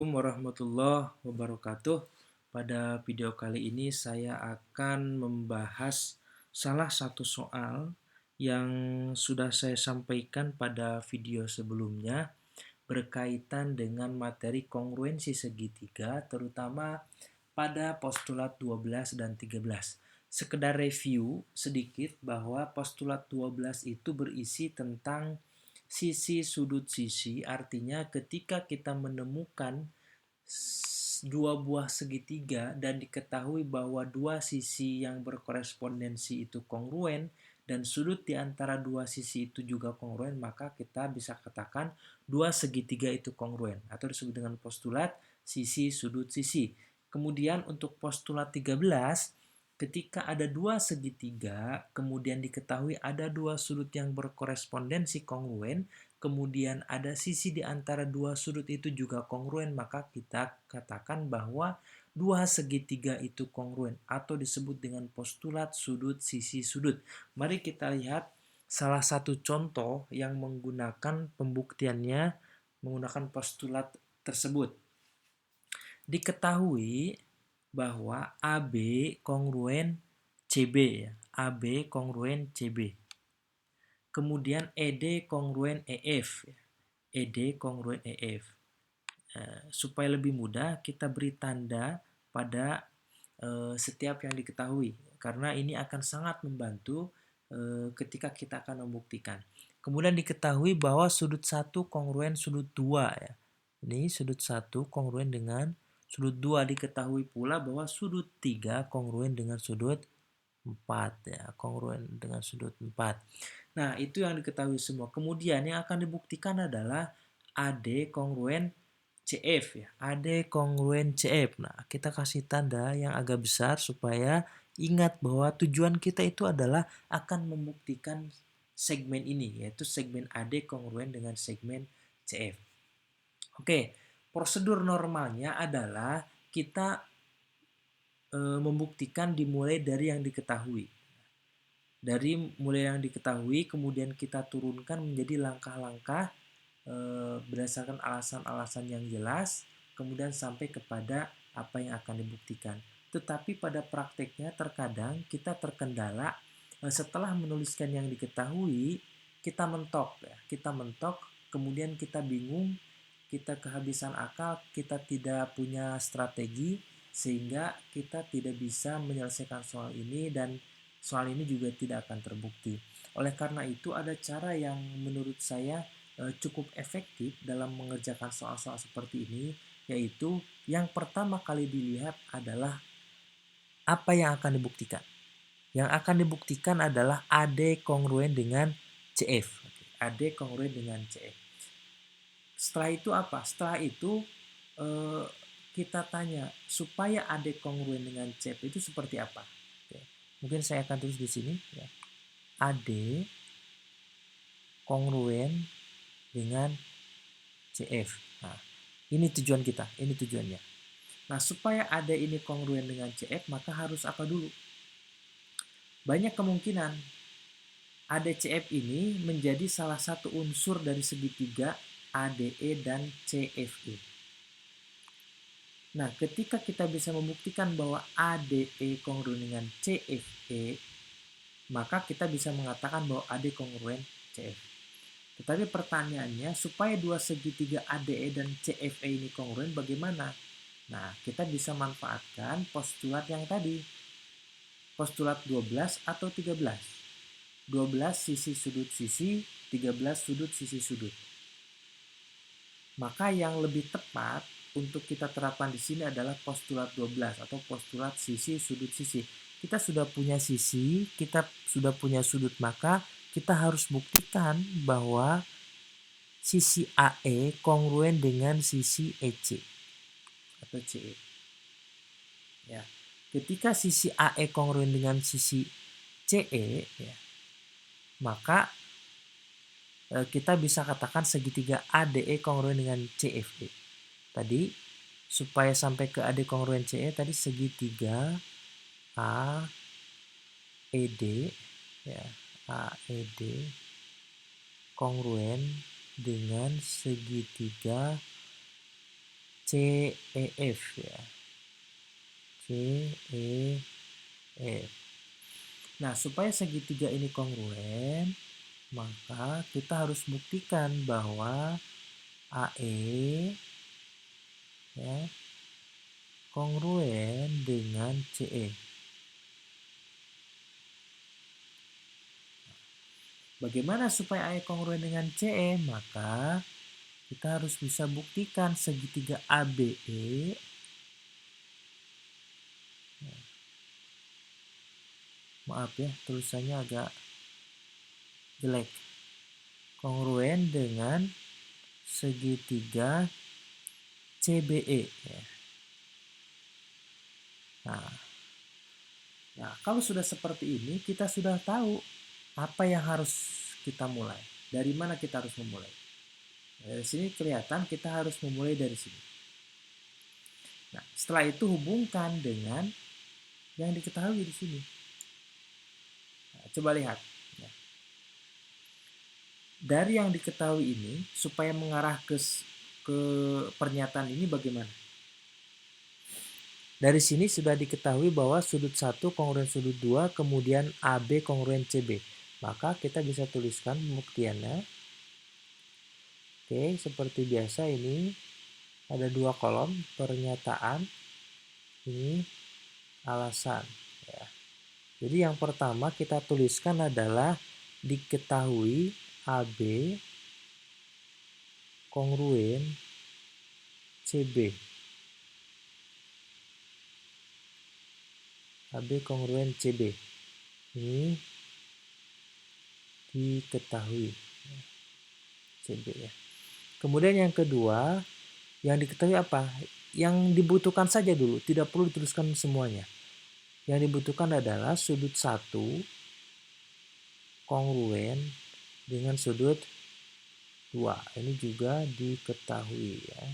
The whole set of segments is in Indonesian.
Assalamualaikum warahmatullahi wabarakatuh. Pada video kali ini saya akan membahas salah satu soal yang sudah saya sampaikan pada video sebelumnya berkaitan dengan materi kongruensi segitiga terutama pada postulat 12 dan 13. Sekedar review sedikit bahwa postulat 12 itu berisi tentang sisi sudut sisi, artinya ketika kita menemukan dua buah segitiga dan diketahui bahwa dua sisi yang berkorespondensi itu kongruen dan sudut di antara dua sisi itu juga kongruen, maka kita bisa katakan dua segitiga itu kongruen atau disebut dengan postulat sisi sudut sisi. Kemudian untuk postulat 13, ketika ada dua segitiga, kemudian diketahui ada dua sudut yang berkorespondensi kongruen, kemudian ada sisi di antara dua sudut itu juga kongruen, maka kita katakan bahwa dua segitiga itu kongruen atau disebut dengan postulat sudut sisi sudut. Mari kita lihat salah satu contoh yang menggunakan pembuktiannya menggunakan postulat tersebut. Diketahui bahwa AB kongruen CB ya. AB kongruen CB. Kemudian ED kongruen EF ya. ED kongruen EF. Supaya lebih mudah kita beri tanda pada setiap yang diketahui karena ini akan sangat membantu ketika kita akan membuktikan. Kemudian diketahui bahwa sudut 1 kongruen sudut 2 ya. Ini sudut 1 kongruen dengan sudut 2, diketahui pula bahwa sudut 3 kongruen dengan sudut 4 ya, kongruen dengan sudut 4. Nah, itu yang diketahui semua. Kemudian yang akan dibuktikan adalah AD kongruen CF ya. AD kongruen CF. Nah, kita kasih tanda yang agak besar supaya ingat bahwa tujuan kita itu adalah akan membuktikan segmen ini, yaitu segmen AD kongruen dengan segmen CF. Oke, prosedur normalnya adalah kita membuktikan dimulai dari yang diketahui. Dari mulai yang diketahui, kemudian kita turunkan menjadi langkah-langkah berdasarkan alasan-alasan yang jelas, kemudian sampai kepada apa yang akan dibuktikan. Tetapi pada prakteknya terkadang kita terkendala setelah menuliskan yang diketahui, kita mentok ya. Kita mentok, kemudian kita bingung, kita kehabisan akal, kita tidak punya strategi sehingga kita tidak bisa menyelesaikan soal ini dan soal ini juga tidak akan terbukti. Oleh karena itu ada cara yang menurut saya cukup efektif dalam mengerjakan soal-soal seperti ini, yaitu yang pertama kali dilihat adalah apa yang akan dibuktikan. Yang akan dibuktikan adalah AD kongruen dengan CF. AD kongruen dengan CF. Setelah itu apa? Setelah itu kita tanya supaya AD kongruen dengan CF itu seperti apa? Oke. Mungkin saya akan tulis di sini ya. AD kongruen dengan CF. Nah, ini tujuan kita, ini tujuannya. Nah, supaya AD ini kongruen dengan CF, maka harus apa dulu? Banyak kemungkinan ADCF ini menjadi salah satu unsur dari segitiga ADE dan CFE. Nah, ketika kita bisa membuktikan bahwa ADE kongruen dengan CFE, maka kita bisa mengatakan bahwa AD kongruen CF. Tetapi pertanyaannya, supaya dua segitiga ADE dan CFE ini kongruen bagaimana? Nah, kita bisa manfaatkan postulat yang tadi. Postulat 12 atau 13. 12 sisi sudut sisi, 13 sudut sisi sudut. Maka yang lebih tepat untuk kita terapkan di sini adalah postulat 12 atau postulat sisi sudut sisi. Kita sudah punya sisi, kita sudah punya sudut, maka kita harus buktikan bahwa sisi AE kongruen dengan sisi EC atau CE. Ya. Ketika sisi AE kongruen dengan sisi CE, ya, maka kita bisa katakan segitiga ADE kongruen dengan CFE. Tadi supaya sampai ke AD kongruen CE tadi segitiga AED ya, AED kongruen dengan segitiga CEF ya. CEF. Nah, supaya segitiga ini kongruen, maka kita harus buktikan bahwa AE ya kongruen dengan CE. Bagaimana supaya AE kongruen dengan CE? Maka kita harus bisa buktikan segitiga ABE maaf ya, tulisannya agak jelek. Kongruen dengan segitiga CBE ya. Nah, kalau sudah seperti ini, kita sudah tahu apa yang harus kita mulai. Dari mana kita harus memulai? Dari sini kelihatan kita harus memulai dari sini. Nah, setelah itu hubungkan dengan yang diketahui di sini. Nah, coba lihat. Ya. Dari yang diketahui ini, supaya mengarah ke pernyataan ini bagaimana? Dari sini sudah diketahui bahwa sudut 1 kongruen sudut 2, kemudian AB kongruen CB. Maka kita bisa tuliskan pembuktiannya. Oke, seperti biasa ini ada 2 kolom, pernyataan, ini alasan. Ya. Jadi yang pertama kita tuliskan adalah diketahui AB kongruen CB. AB kongruen CB. Ini diketahui CB ya. Kemudian yang kedua, yang diketahui apa? Yang dibutuhkan saja dulu, tidak perlu dituliskan semuanya. Yang dibutuhkan adalah sudut 1 kongruen dengan sudut 2. Ini juga diketahui ya.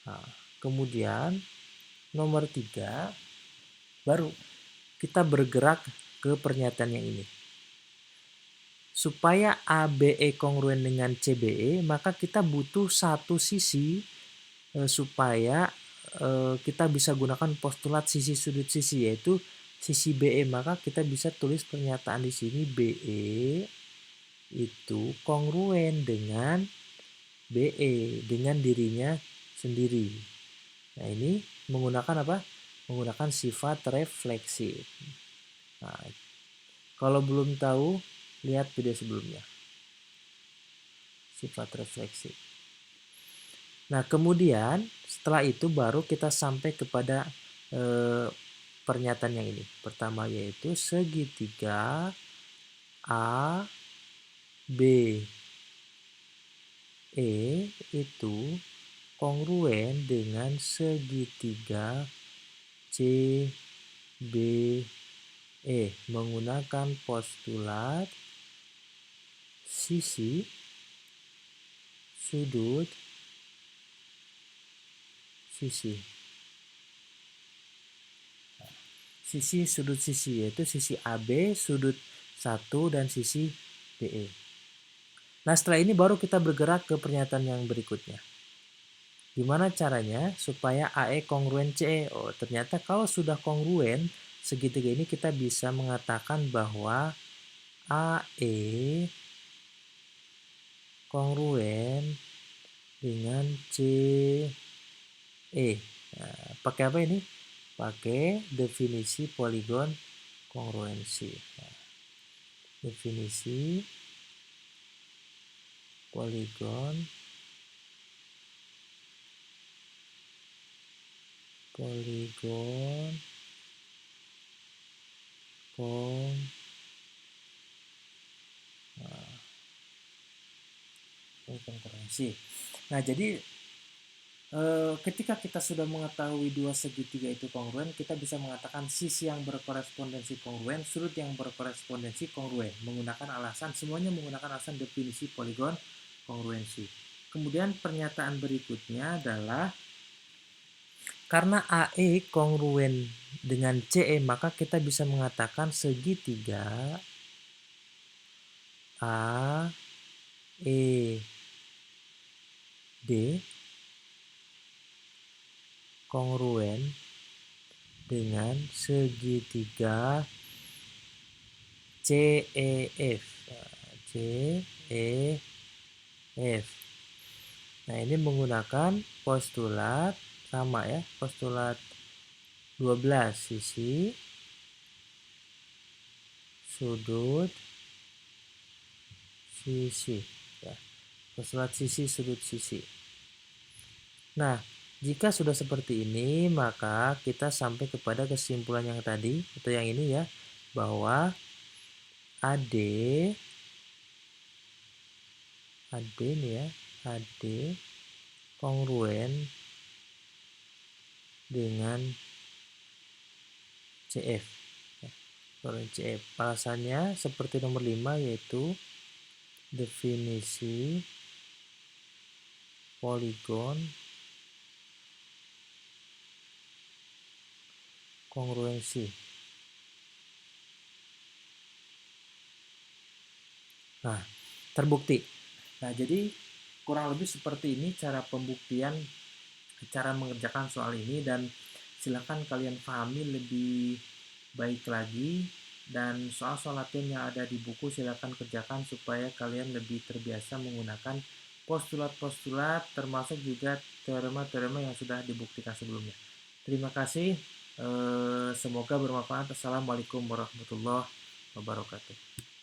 Nah, kemudian nomor 3 baru kita bergerak ke pernyataan yang ini. Supaya ABE kongruen dengan CBE, maka kita butuh satu sisi supaya kita bisa gunakan postulat sisi sudut sisi, yaitu sisi BE. Maka kita bisa tulis pernyataan di sini BE itu kongruen dengan BE dengan dirinya sendiri. Nah, ini menggunakan apa? Menggunakan sifat refleksif. Nah, kalau belum tahu, lihat video sebelumnya. Sifat refleksif. Nah, kemudian setelah itu baru kita sampai kepada pernyataan yang ini. Pertama yaitu segitiga A B E itu kongruen dengan segitiga CBE menggunakan postulat sisi sudut sisi. Sisi sudut sisi yaitu sisi AB, sudut 1 dan sisi BE. Nah, setelah ini baru kita bergerak ke pernyataan yang berikutnya. Gimana caranya supaya AE kongruen CE? Oh, ternyata kalau sudah kongruen segitiga ini kita bisa mengatakan bahwa AE kongruen dengan CE. Nah, pakai apa ini? Pakai definisi poligon kongruensi. Nah, definisi poligon kongruensi. Nah, jadi ketika kita sudah mengetahui dua segitiga itu kongruen, kita bisa mengatakan sisi yang berkorespondensi kongruen, sudut yang berkorespondensi kongruen. Menggunakan alasan, semuanya menggunakan alasan definisi poligon kongruensi. Kemudian pernyataan berikutnya adalah karena AE kongruen dengan CE, maka kita bisa mengatakan segitiga A, E, D kongruen dengan segitiga CEF. CEF. Nah, ini menggunakan postulat sama ya, postulat 12 sisi sudut sisi ya. Postulat sisi sudut sisi. Nah, jika sudah seperti ini, maka kita sampai kepada kesimpulan yang tadi atau yang ini ya, bahwa AD ini ya, AD kongruen dengan CF. Kongruen CF. Alasannya seperti nomor 5, yaitu definisi poligon kongruensi. Nah, terbukti. Nah, jadi kurang lebih seperti ini cara pembuktian, cara mengerjakan soal ini, dan silakan kalian pahami lebih baik lagi, dan soal-soal latihan yang ada di buku silakan kerjakan supaya kalian lebih terbiasa menggunakan postulat-postulat termasuk juga teorema-teorema yang sudah dibuktikan sebelumnya. Terima kasih, semoga bermanfaat. Assalamualaikum warahmatullahi wabarakatuh.